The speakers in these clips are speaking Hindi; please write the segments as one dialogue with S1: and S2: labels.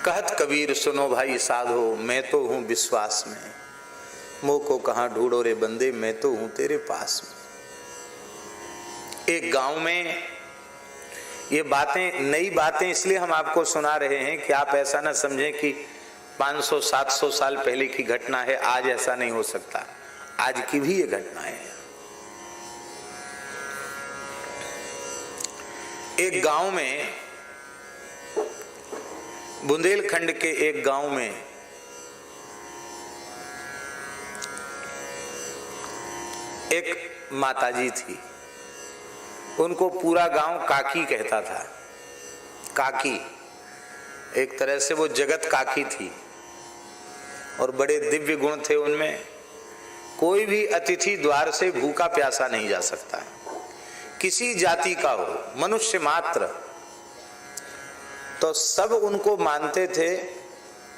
S1: कहत कबीर सुनो भाई साधो, मैं तो हूँ विश्वास में, मोह को कहाँ ढूंढो रे बंदे, मैं तो हूँ तेरे पास में। एक गांव में ये बातें, नई बातें इसलिए हम आपको सुना रहे हैं कि आप ऐसा ना समझें कि 500-700 साल पहले की घटना है, आज ऐसा नहीं हो सकता। आज की भी ये घटनाएं हैं। एक गांव में, बुंदेलखंड के एक गांव में एक माताजी थी। उनको पूरा गांव काकी कहता था। काकी, एक तरह से वो जगत काकी थी और बड़े दिव्य गुण थे उनमें। कोई भी अतिथि द्वार से भूखा प्यासा नहीं जा सकता, किसी जाति का हो, मनुष्य मात्र, तो सब उनको मानते थे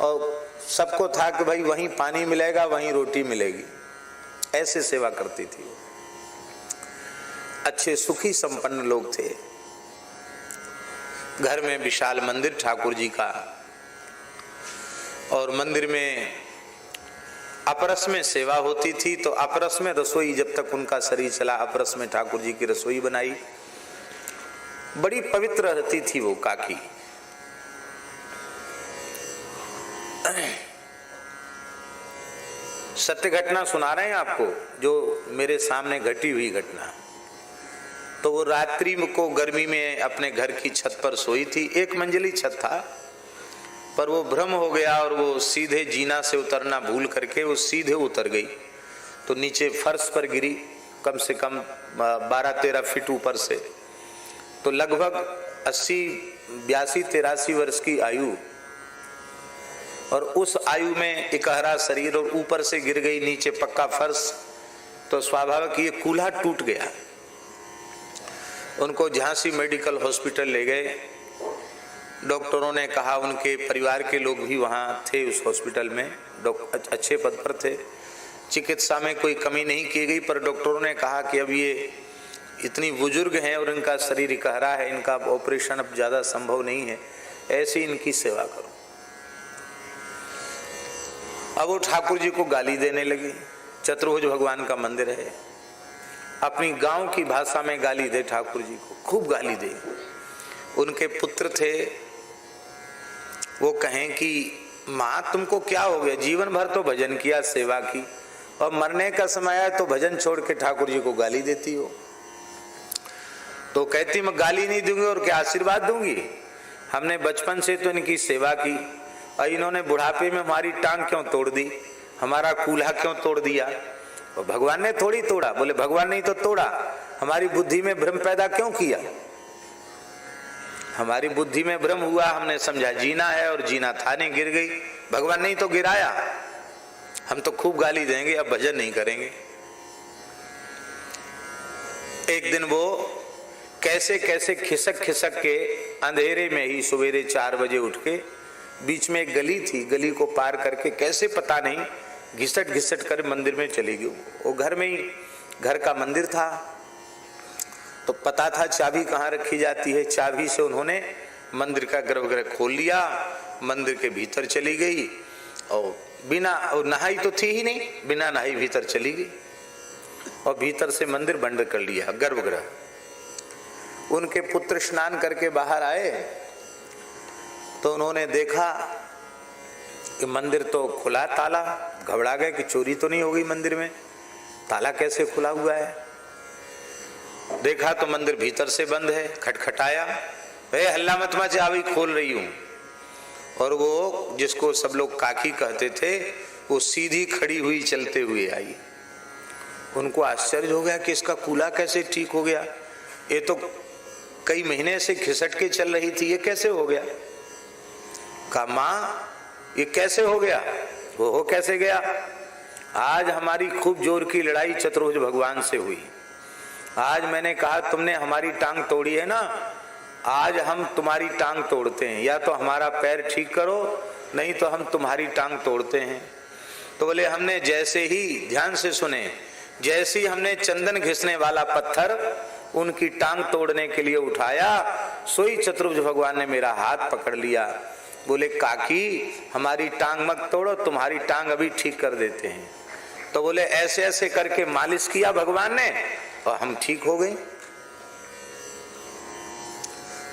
S1: और सबको था कि भाई वहीं पानी मिलेगा, वहीं रोटी मिलेगी। ऐसे सेवा करती थी वो। अच्छे सुखी संपन्न लोग थे। घर में विशाल मंदिर ठाकुर जी का, और मंदिर में अपरस में सेवा होती थी, तो अपरस में रसोई, जब तक उनका शरीर चला अपरस में ठाकुर जी की रसोई बनाई। बड़ी पवित्र रहती थी वो काकी। सत्य घटना सुना रहे हैं आपको, जो मेरे सामने घटी हुई घटना। तो वो रात्रि को गर्मी में अपने घर की छत पर सोई थी। एक मंजिली छत था, पर वो भ्रम हो गया और वो सीधे जीना से उतरना भूल करके वो सीधे उतर गई, तो नीचे फर्श पर गिरी। कम से कम 12-13 फीट ऊपर से, तो लगभग 82-83 वर्ष की आयु, और उस आयु में इकहरा शरीर, और ऊपर से गिर गई, नीचे पक्का फर्श, तो स्वाभाविक ये कूल्हा टूट गया। उनको झांसी मेडिकल हॉस्पिटल ले गए। डॉक्टरों ने कहा, उनके परिवार के लोग भी वहाँ थे उस हॉस्पिटल में, अच्छे पद पर थे, चिकित्सा में कोई कमी नहीं की गई, पर डॉक्टरों ने कहा कि अब ये इतनी बुजुर्ग हैं और इनका शरीर इकहरा है, इनका ऑपरेशन अब ज़्यादा संभव नहीं है, ऐसे इनकी सेवा करो। अब वो ठाकुर जी को गाली देने लगी। चतुर्भुज भगवान का मंदिर है, अपनी गांव की भाषा में गाली दे ठाकुर जी को, खूब गाली दे। उनके पुत्र थे, वो कहें कि माँ तुमको क्या हो गया, जीवन भर तो भजन किया, सेवा की, और मरने का समय आया तो भजन छोड़ के ठाकुर जी को गाली देती हो। तो कहती मैं गाली नहीं दूंगी और क्या आशीर्वाद दूंगी, हमने बचपन से तो इनकी सेवा की, और इन्होंने बुढ़ापे में हमारी टांग क्यों तोड़ दी, हमारा कूल्हा क्यों तोड़ दिया। और भगवान ने थोड़ी तोड़ा। बोले भगवान नहीं तो तोड़ा, हमारी बुद्धि में भ्रम पैदा क्यों किया। हमारी बुद्धि में भ्रम हुआ, हमने समझा जीना है और जीना था, नहीं, गिर गई, भगवान नहीं तो गिराया। हम तो खूब गाली देंगे, अब भजन नहीं करेंगे। एक दिन वो कैसे कैसे खिसक खिसक के अंधेरे में ही सवेरे 4 बजे उठ के, बीच में एक गली थी, गली को पार करके कैसे पता नहीं घिसट घिसट कर मंदिर में चली गई। वो घर में ही, घर का मंदिर था, तो पता था चाबी कहाँ रखी जाती है। चाबी से उन्होंने मंदिर का गर्भगृह खोल लिया, मंदिर के भीतर चली गई, और बिना, और नहाई तो थी ही नहीं, बिना नहाई भीतर चली गई, और भीतर से मंदिर बंद कर लिया, गर्भगृह। उनके पुत्र स्नान करके बाहर आए तो उन्होंने देखा कि मंदिर तो खुला, ताला। घबरा गए कि चोरी तो नहीं हो गई मंदिर में, ताला कैसे खुला हुआ है। देखा तो मंदिर भीतर से बंद है। खटखटाया, हल्ला मत मच, चाबी खोल रही हूं। और वो जिसको सब लोग काकी कहते थे, वो सीधी खड़ी हुई चलते हुए आई। उनको आश्चर्य हो गया कि इसका कूल्हा कैसे ठीक हो गया, ये तो कई महीने से खिसट के चल रही थी, ये कैसे हो गया। कहा माँ ये कैसे हो गया। वो हो कैसे गया, आज हमारी खूब जोर की लड़ाई चतुर्भुज भगवान से हुई। आज मैंने कहा तुमने हमारी टांग तोड़ी है ना, आज हम तुम्हारी टांग तोड़ते हैं, या तो हमारा पैर ठीक करो, नहीं तो हम तुम्हारी टांग तोड़ते हैं। तो बोले हमने जैसे ही, ध्यान से सुने, जैसे ही हमने चंदन घिसने वाला पत्थर उनकी टांग तोड़ने के लिए उठाया, सोई चतुर्भुज भगवान ने मेरा हाथ पकड़ लिया। बोले काकी हमारी टांग मत तोड़ो, तुम्हारी टांग अभी ठीक कर देते हैं। तो बोले ऐसे ऐसे करके मालिश किया भगवान ने और हम ठीक हो गए।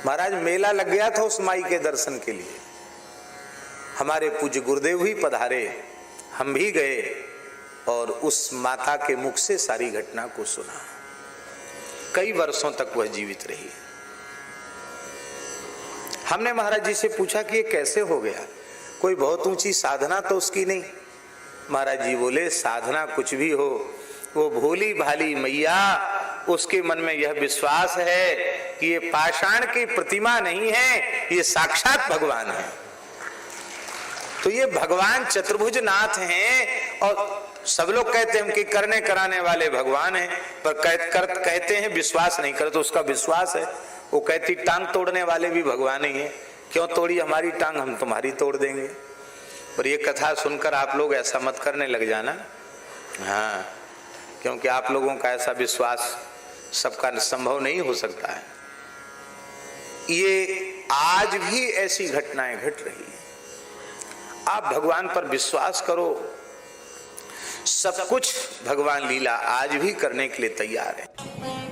S1: महाराज मेला लग गया था उस माई के दर्शन के लिए। हमारे पूज्य गुरुदेव भी पधारे, हम भी गए और उस माता के मुख से सारी घटना को सुना। कई वर्षों तक वह जीवित रही। हमने महाराज जी से पूछा कि ये कैसे हो गया, कोई बहुत ऊंची साधना तो उसकी नहीं। महाराज जी बोले साधना कुछ भी हो, वो भोली भाली मैया, उसके मन में यह विश्वास है कि ये पाषाण की प्रतिमा नहीं है, ये साक्षात भगवान है। तो ये भगवान चतुर्भुज नाथ हैं और सब लोग कहते हैं कि करने कराने वाले भगवान हैं, पर कहते हैं विश्वास नहीं करते। तो उसका विश्वास है। वो कहती टांग तोड़ने वाले भी भगवान ही है, क्यों तोड़ी हमारी टांग, हम तुम्हारी तोड़ देंगे। पर ये कथा सुनकर आप लोग ऐसा मत करने लग जाना, हाँ, क्योंकि आप लोगों का ऐसा विश्वास सबका संभव नहीं हो सकता है। ये आज भी ऐसी घटनाएं घट रही हैं। आप भगवान पर विश्वास करो, सब कुछ भगवान लीला आज भी करने के लिए तैयार है।